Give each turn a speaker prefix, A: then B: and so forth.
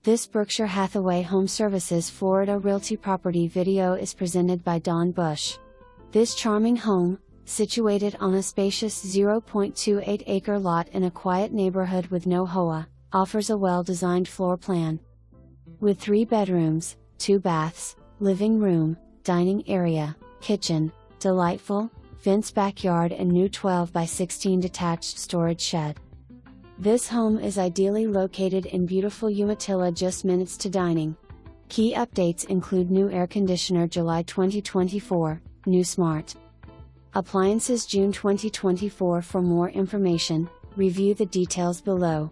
A: This Berkshire Hathaway HomeServices Florida Realty property video is presented by Dawn Bush. This charming home, situated on a spacious 0.28-acre lot in a quiet neighborhood with no HOA, offers a well-designed floor plan. With 3 bedrooms, 2 baths, living room, dining area, kitchen, delightful, fenced backyard and new 12 by 16 detached storage shed. This home is ideally located in beautiful Umatilla, just minutes to dining. Key updates include new air conditioner July 2024, new smart appliances June 2024. For more information, review the details below.